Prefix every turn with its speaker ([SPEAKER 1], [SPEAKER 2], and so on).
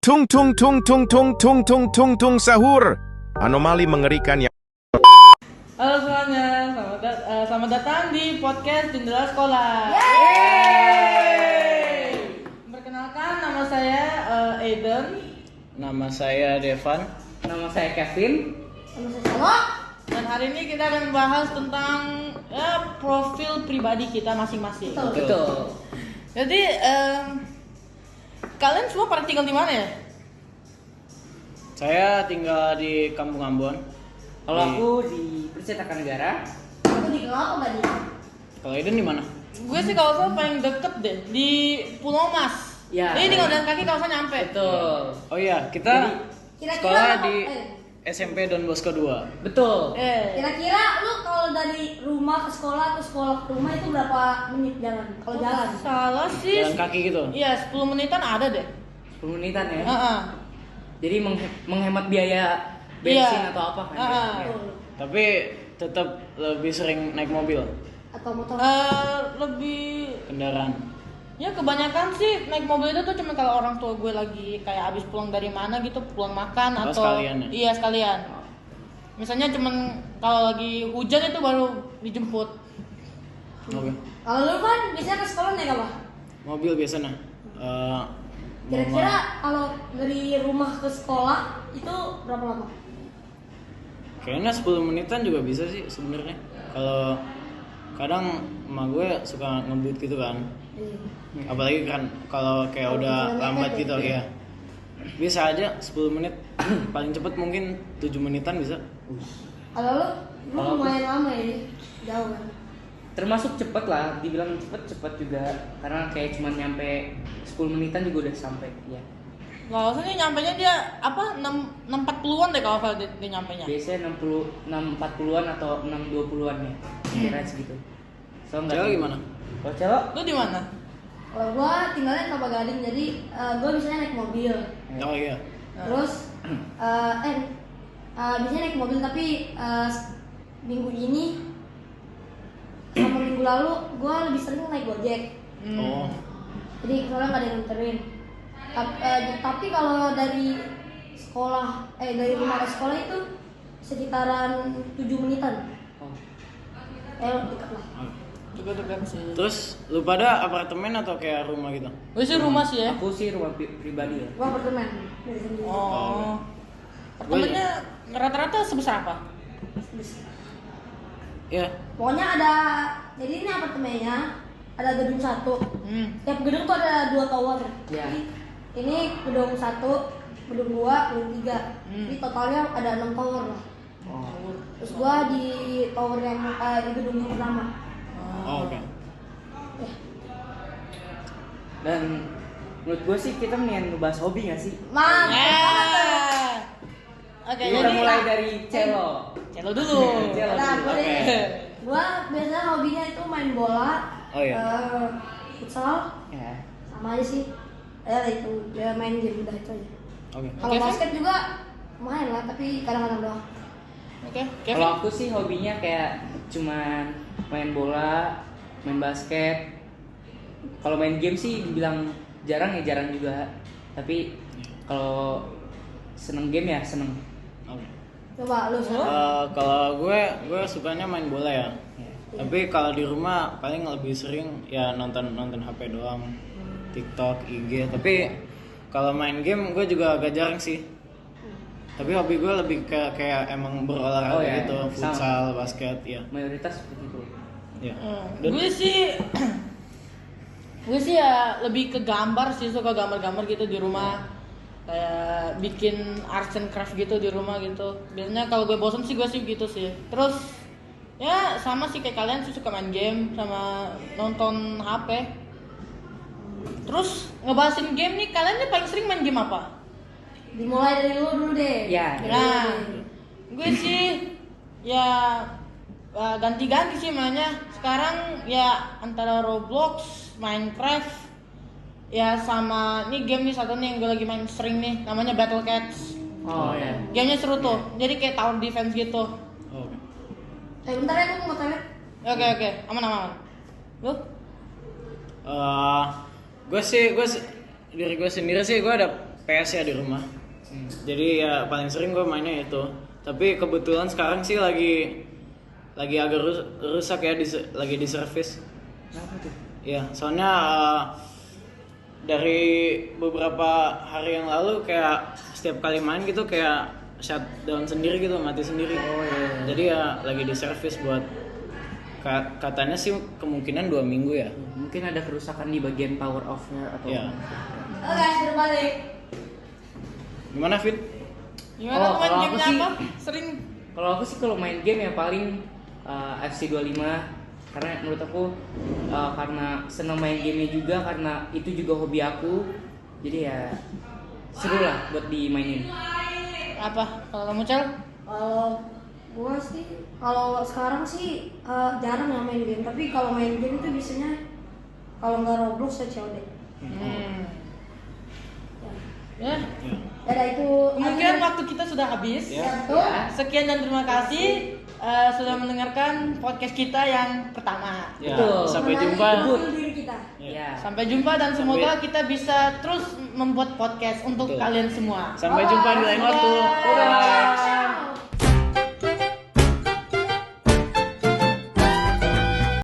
[SPEAKER 1] Tung tung tung tung tung tung tung tung tung sahur. Anomali mengerikan yang
[SPEAKER 2] Halo semuanya, selamat datang di podcast Jendela Sekolah. Perkenalkan, nama saya Aiden.
[SPEAKER 3] Nama saya Devan.
[SPEAKER 4] Nama saya Kevin.
[SPEAKER 2] Nama saya Salo. Dan hari ini kita akan bahas tentang profil pribadi kita masing-masing.
[SPEAKER 4] Betul.
[SPEAKER 2] Jadi kalian semua pada tinggal di mana ya?
[SPEAKER 3] Saya tinggal di Kampung Ambon.
[SPEAKER 4] Kalau aku di Percetakan Negara.
[SPEAKER 2] Aku di Kelapa tadi.
[SPEAKER 3] Kalau Eden di mana?
[SPEAKER 2] Gue sih kalau salah paling deket deh di Pulau Mas.
[SPEAKER 4] Ya.
[SPEAKER 2] Ini tinggal jalan kaki kalau saya nyampe.
[SPEAKER 4] Betul.
[SPEAKER 3] Oh iya, kita sekolah di SMP Don Bosco 2.
[SPEAKER 4] Betul.
[SPEAKER 5] Kira-kira lu kalau dari rumah ke sekolah ke rumah itu berapa menit jalan? Kalau jalan?
[SPEAKER 2] Salah sih.
[SPEAKER 3] Jalan kaki gitu.
[SPEAKER 2] Iya, 10 menitan ada deh.
[SPEAKER 4] 10 menitan ya.
[SPEAKER 2] Heeh.
[SPEAKER 4] Jadi menghemat biaya bensin atau apa kan? Ya.
[SPEAKER 3] Tapi tetap lebih sering naik mobil,
[SPEAKER 5] Atau motor?
[SPEAKER 2] Lebih
[SPEAKER 3] kendaraan.
[SPEAKER 2] ya kebanyakan sih naik mobil itu tuh cuma kalau orang tua gue lagi kayak abis pulang dari mana gitu, pulang makan
[SPEAKER 3] Oh,
[SPEAKER 2] atau
[SPEAKER 3] sekalian ya?
[SPEAKER 2] Iya, sekalian. Misalnya cuman kalau lagi hujan itu baru dijemput.
[SPEAKER 3] Mobil.
[SPEAKER 5] Kalau lu kan biasanya ke sekolah naik apa?
[SPEAKER 3] Mobil biasanya.
[SPEAKER 5] Kira-kira kalau dari rumah ke sekolah itu berapa lama?
[SPEAKER 3] Kayaknya 10 menitan juga bisa sih sebenarnya. Kalau kadang emak gue suka ngebut gitu kan. Apalagi kan kalau kayak
[SPEAKER 5] Kalau
[SPEAKER 3] udah
[SPEAKER 5] misalnya
[SPEAKER 3] lambat
[SPEAKER 5] mepet
[SPEAKER 3] gitu ya. Bisa aja 10 menit. Paling cepet mungkin 7 menitan bisa.
[SPEAKER 5] Kalau lu
[SPEAKER 4] Kalau
[SPEAKER 5] lumayan lama ya, jauh kan?
[SPEAKER 4] Termasuk cepet lah, dibilang cepet juga. Karena kayak cuma nyampe 10 menitan juga udah sampai. Ya.
[SPEAKER 2] Kalau saya nyampenya dia apa 6.40-an deh kalau dia nyampenya.
[SPEAKER 4] Biasanya 6.40-an atau 6.20-an ya. Kira segitu. So enggak.
[SPEAKER 3] Cewek gimana?
[SPEAKER 4] Kalau cewek?
[SPEAKER 2] Lu di mana?
[SPEAKER 5] Kalau gua tinggalnya di Kelapa Gading, jadi gua biasanya naik mobil.
[SPEAKER 3] Oh iya.
[SPEAKER 5] Terus biasanya naik mobil tapi minggu ini sama minggu lalu gue lebih sering naik gojek.
[SPEAKER 3] Oh.
[SPEAKER 5] Jadi soalnya nggak ada yang nganterin. Tapi kalau dari sekolah dari rumah ke sekolah itu sekitaran 7 menitan.
[SPEAKER 4] Oh.
[SPEAKER 5] Dekat lah.
[SPEAKER 2] Juga dekat sih.
[SPEAKER 3] Terus lu pada apartemen atau kayak rumah gitu?
[SPEAKER 2] Gue sih rumah sih ya.
[SPEAKER 4] Aku sih rumah pribadi ya.
[SPEAKER 5] Gua apartemen dari sendiri.
[SPEAKER 2] Oh. Apartemennya rata-rata sebesar apa?
[SPEAKER 3] Iya.
[SPEAKER 5] Pokoknya jadi ini apartemennya ada gedung 1. Tiap gedung tuh ada 2 tower.
[SPEAKER 4] Ya.
[SPEAKER 5] Ini gedung 1, gedung 2, gedung 3. Jadi totalnya ada 6 tower lah.
[SPEAKER 4] Oh.
[SPEAKER 5] Terus gua di tower yang di gedung yang pertama.
[SPEAKER 3] Oh, oke.
[SPEAKER 4] Dan menurut gue sih kita mendingan ngebahas hobi gak sih?
[SPEAKER 5] Mantap.
[SPEAKER 2] Oke,
[SPEAKER 4] Kita
[SPEAKER 2] jadi
[SPEAKER 4] mulai dari cello.
[SPEAKER 2] Cello dulu.
[SPEAKER 4] Cello
[SPEAKER 5] Nah,
[SPEAKER 4] dulu.
[SPEAKER 5] gua
[SPEAKER 3] Oke.
[SPEAKER 5] deh. Gua biasanya hobinya itu main bola.
[SPEAKER 3] Oh iya.
[SPEAKER 5] Futsal
[SPEAKER 4] Ya.
[SPEAKER 5] sama aja sih. Itu ya main game udah itu aja.
[SPEAKER 3] Oke.
[SPEAKER 5] Kalau
[SPEAKER 2] Kevin?
[SPEAKER 5] basket juga main lah, tapi kadang-kadang doang.
[SPEAKER 2] Oke,
[SPEAKER 4] Kalau
[SPEAKER 2] Kevin.
[SPEAKER 4] aku sih hobinya kayak cuman main bola, main basket. Kalau main game sih dibilang jarang juga. Tapi kalau seneng game ya seneng.
[SPEAKER 3] Oke.
[SPEAKER 5] Coba lu
[SPEAKER 3] Kalau gue sukanya main bola ya. Tapi kalau di rumah paling lebih sering ya nonton HP doang, TikTok, IG. Tapi kalau main game gue juga agak jarang sih. Tapi hobi gue lebih kayak emang berolahraga
[SPEAKER 4] Oh, ya,
[SPEAKER 3] gitu,
[SPEAKER 4] sama.
[SPEAKER 3] futsal, basket, ya.
[SPEAKER 4] Mayoritas begitu.
[SPEAKER 3] Ya.
[SPEAKER 2] Gue sih ya lebih ke gambar sih, suka gambar-gambar gitu di rumah. Kayak bikin arts and craft gitu di rumah gitu. Biasanya kalau gue bosan sih gue sih gitu sih. Terus ya sama sih kayak kalian sih, suka main game sama nonton HP. Terus ngebahasin game nih, kalian nih paling sering main game apa?
[SPEAKER 5] dimulai dari lu dulu deh.
[SPEAKER 4] Ya.
[SPEAKER 2] Nah, gue sih ya ganti-ganti sih mainnya. Sekarang ya antara Roblox, Minecraft, ya sama nih game nih satu nih yang gue lagi main sering nih, namanya Battle Cats.
[SPEAKER 4] Oh ya.
[SPEAKER 2] Gamenya seru tuh, jadi kayak tower defense gitu.
[SPEAKER 3] Oh, oke.
[SPEAKER 5] Bentar ya, aku mau toilet.
[SPEAKER 2] Oke, aman. Lu?
[SPEAKER 3] Gue sih diri gue sendiri sih gue ada PS ya di rumah. Jadi ya paling sering gue mainnya itu. Tapi kebetulan sekarang sih lagi agak rusak ya, lagi di servis.
[SPEAKER 4] Kenapa tuh?
[SPEAKER 3] Ya, soalnya dari beberapa hari yang lalu kayak setiap kali main gitu kayak shutdown sendiri gitu, mati sendiri.
[SPEAKER 4] Oh iya.
[SPEAKER 3] Jadi ya lagi di servis buat katanya sih kemungkinan 2 minggu ya.
[SPEAKER 4] Mungkin ada kerusakan di bagian power off-nya atau
[SPEAKER 3] Iya.
[SPEAKER 5] Oke, berbalik.
[SPEAKER 3] Gimana Fit?
[SPEAKER 2] Gimana
[SPEAKER 4] Oh,
[SPEAKER 2] main
[SPEAKER 4] kalau aku
[SPEAKER 2] gamenya
[SPEAKER 4] sih-
[SPEAKER 2] apa? Sering
[SPEAKER 4] Kalau aku sih kalau main game ya paling FC 25 karena menurut aku karena senang main gamenya juga karena itu juga hobi aku. Jadi ya seru lah buat dimainin.
[SPEAKER 2] apa? Kalau kamu Cel?
[SPEAKER 5] Kalau gua sih, kalau sekarang sih jarang ya main game. Tapi kalau main game itu biasanya kalau nggak Roblox ya COD.
[SPEAKER 2] Ya,
[SPEAKER 5] Ada itu.
[SPEAKER 2] kemungkinan waktu kita sudah habis.
[SPEAKER 3] Ya.
[SPEAKER 5] Betul.
[SPEAKER 2] Sekian dan terima kasih sudah mendengarkan podcast kita yang pertama.
[SPEAKER 3] Ya,
[SPEAKER 4] Betul.
[SPEAKER 3] sampai
[SPEAKER 5] Mengenai
[SPEAKER 3] jumpa.
[SPEAKER 5] ilmu diri kita.
[SPEAKER 4] Ya.
[SPEAKER 2] Sampai jumpa dan semoga kita bisa terus membuat podcast untuk
[SPEAKER 3] Betul.
[SPEAKER 2] kalian semua.
[SPEAKER 3] Sampai jumpa di lain waktu.
[SPEAKER 2] Bye.